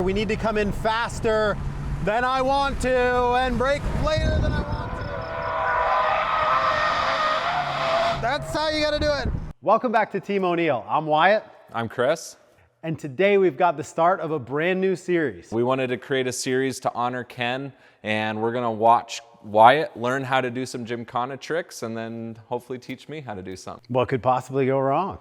We need to come in faster than I want to and brake later than I want to. That's how you gotta do it. Welcome back to Team O'Neill. I'm Wyatt. I'm Chris. And today we've got the start of a brand new series. We wanted to create a series to honor Ken, and we're gonna watch Wyatt learn how to do some Gymkhana tricks and then hopefully teach me how to do something. What could possibly go wrong?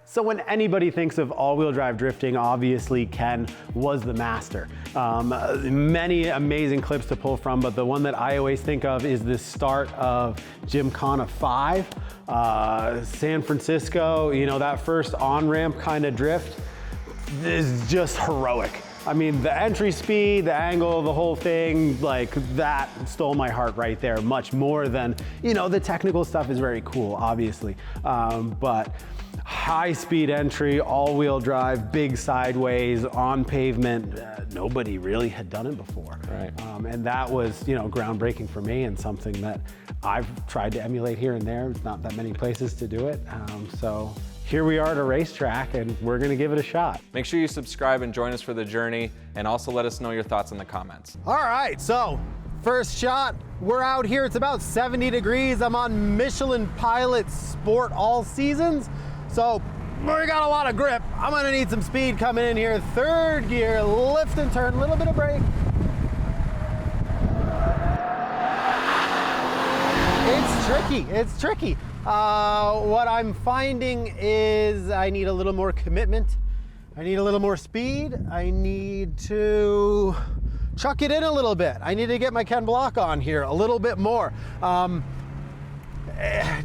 So when anybody thinks of all-wheel drive drifting, obviously Ken was the master. Many amazing clips to pull from, but the one that I always think of is the start of Gymkhana 5, San Francisco, you know, that first on-ramp kind of drift is just heroic. I mean, the entry speed, the angle, the whole thing, like that stole my heart right there, much more than, you know, the technical stuff is very cool, obviously, but high speed entry, all-wheel drive, big sideways, on pavement. Nobody really had done it before. Right. And that was, you know, groundbreaking for me and something that I've tried to emulate here and there. There's not that many places to do it. So here we are at a racetrack and we're gonna give it a shot. Make sure you subscribe and join us for the journey, and also let us know your thoughts in the comments. All right, so first shot, we're out here. It's about 70 degrees. I'm on Michelin Pilot Sport All Seasons. So we got a lot of grip. I'm gonna need some speed coming in here. Third gear, lift and turn, a little bit of brake. It's tricky. What I'm finding is I need a little more commitment. I need a little more speed. I need to chuck it in a little bit. I need to get my Ken block on here a little bit more.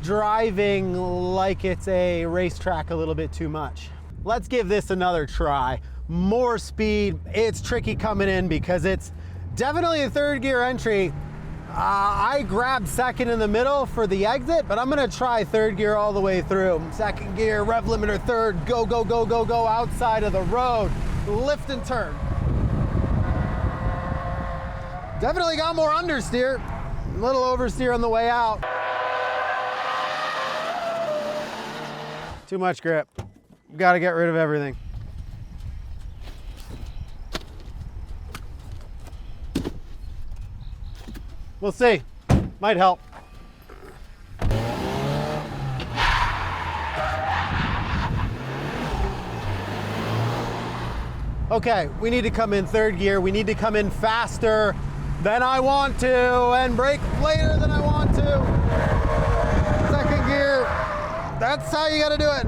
Driving like it's a racetrack a little bit too much. Let's give this another try. More speed. It's tricky coming in because it's definitely a third gear entry. I grabbed second in the middle for the exit, but I'm gonna try third gear all the way through. Second gear, rev limiter third, go, go, go, go, go, outside of the road, lift and turn. Definitely got more understeer, a little oversteer on the way out. Too much grip. Got to get rid of everything. We'll see. Might help. Okay, we need to come in third gear. We need to come in faster than I want to and brake later than I want to. Second gear. That's how you gotta do it.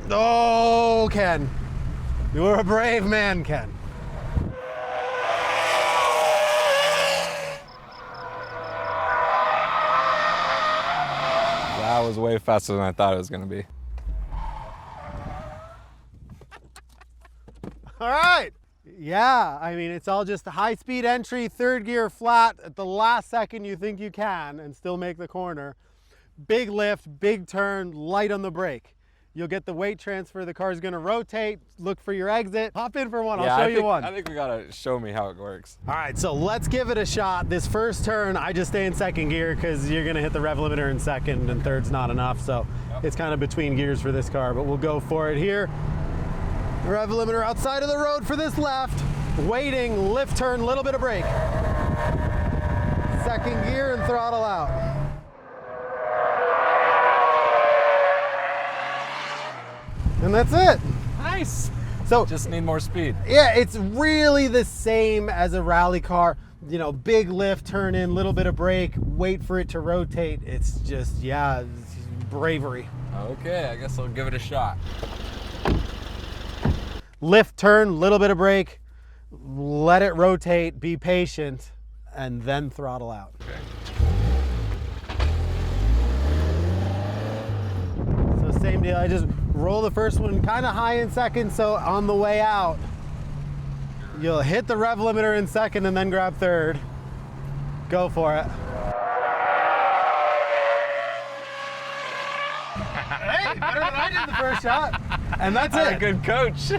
Oh, Ken. You're a brave man, Ken. That was way faster than I thought it was gonna be. All right. Yeah, I mean, it's all just a high-speed entry, third gear flat. At the last second, you think you can and still make the corner. Big lift, big turn, light on the brake. You'll get the weight transfer. The car's gonna rotate. Look for your exit. Hop in for one, I'll show you one. I think we gotta show me how it works. All right, so let's give it a shot. This first turn, I just stay in second gear because you're gonna hit the rev limiter in second and third's not enough. So It's kind of between gears for this car, but we'll go for it here. Rev limiter outside of the road for this left. Waiting, lift turn, little bit of brake. Second gear and throttle out. And that's it. Nice. So just need more speed. Yeah, it's really the same as a rally car. You know, big lift, turn in, little bit of brake, wait for it to rotate. It's just, yeah, it's bravery. Okay, I guess I'll give it a shot. Lift, turn, little bit of brake, let it rotate, be patient, and then throttle out. Okay. So same deal, I just roll the first one kind of high in second, so on the way out, you'll hit the rev limiter in second and then grab third. Go for it. Hey, better than I did the first shot. And that's it. A good coach.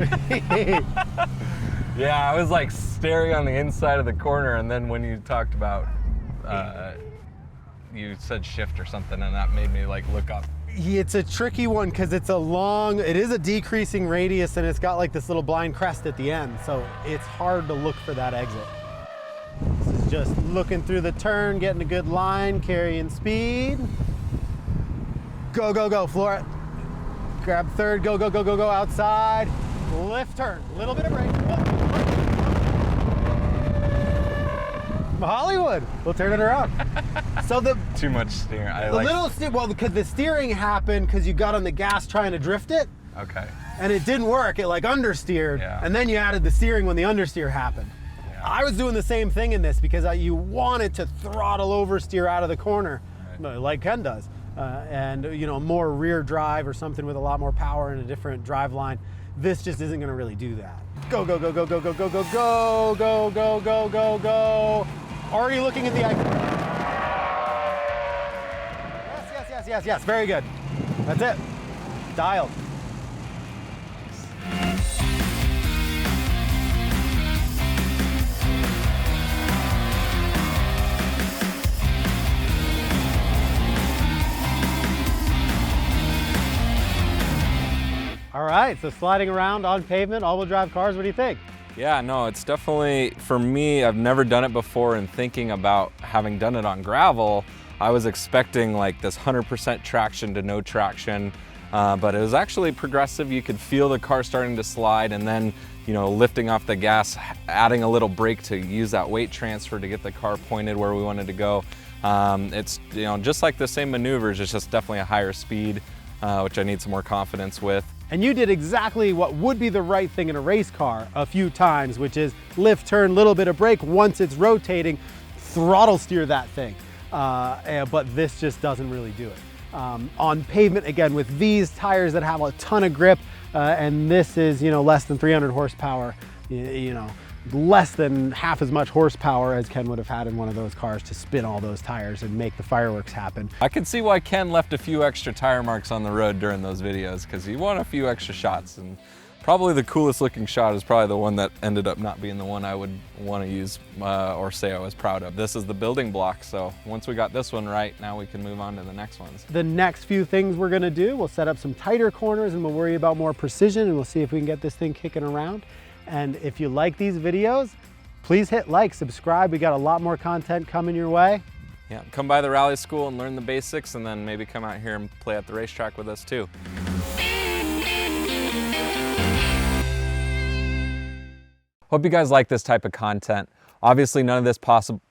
Yeah, I was like staring on the inside of the corner, and then when you talked about, you said shift or something, and that made me like look up. It's a tricky one because it is a decreasing radius, and it's got like this little blind crest at the end, so it's hard to look for that exit. This is just looking through the turn, getting a good line, carrying speed. Go, go, go, floor it. Grab third, go, go, go, go, go, outside. Lift turn, little bit of brake. Hollywood, we'll turn it around. So Too much steering. Well, because the steering happened because you got on the gas trying to drift it. Okay. And it didn't work, it like understeered. Yeah. And then you added the steering when the understeer happened. Yeah. I was doing the same thing in this because you wanted to throttle oversteer out of the corner, Right. like Ken does. And you know, more rear drive or something with a lot more power and a different drive line. This just isn't gonna really do that. Go, go, go, go, go, go, go, go, go, go, go, go, go, go. Already looking at the icon. Yes, yes, yes, yes, yes, very good. That's it, dialed. All right, so sliding around on pavement, all-wheel drive cars, what do you think? Yeah, no, it's definitely, for me, I've never done it before, and thinking about having done it on gravel, I was expecting like this 100% traction to no traction, but it was actually progressive. You could feel the car starting to slide, and then, you know, lifting off the gas, adding a little brake to use that weight transfer to get the car pointed where we wanted to go. It's, you know, just like the same maneuvers, it's just definitely a higher speed, which I need some more confidence with. And you did exactly what would be the right thing in a race car a few times, which is lift, turn, little bit of brake. Once it's rotating, throttle steer that thing. But this just doesn't really do it. On pavement, again, with these tires that have a ton of grip, and this is, you know, less than 300 horsepower, you know, less than half as much horsepower as Ken would have had in one of those cars to spin all those tires and make the fireworks happen. I can see why Ken left a few extra tire marks on the road during those videos, because he won a few extra shots, and probably the coolest looking shot is probably the one that ended up not being the one I would want to use or say I was proud of. This is the building block, so once we got this one right, now we can move on to the next ones. The next few things we're gonna do, we'll set up some tighter corners and we'll worry about more precision, and we'll see if we can get this thing kicking around. And if you like these videos, please hit like, subscribe. We got a lot more content coming your way. Yeah, come by the rally school and learn the basics, and then maybe come out here and play at the racetrack with us too. Hope you guys like this type of content. Obviously, none of this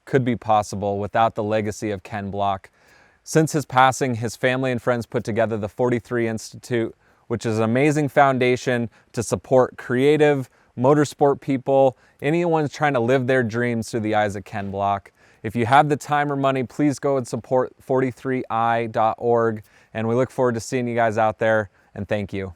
could be possible without the legacy of Ken Block. Since his passing, his family and friends put together the 43 Institute, which is an amazing foundation to support creative, motorsport people, anyone trying to live their dreams through the eyes of Ken Block. If you have the time or money, please go and support 43i.org, and we look forward to seeing you guys out there, and thank you.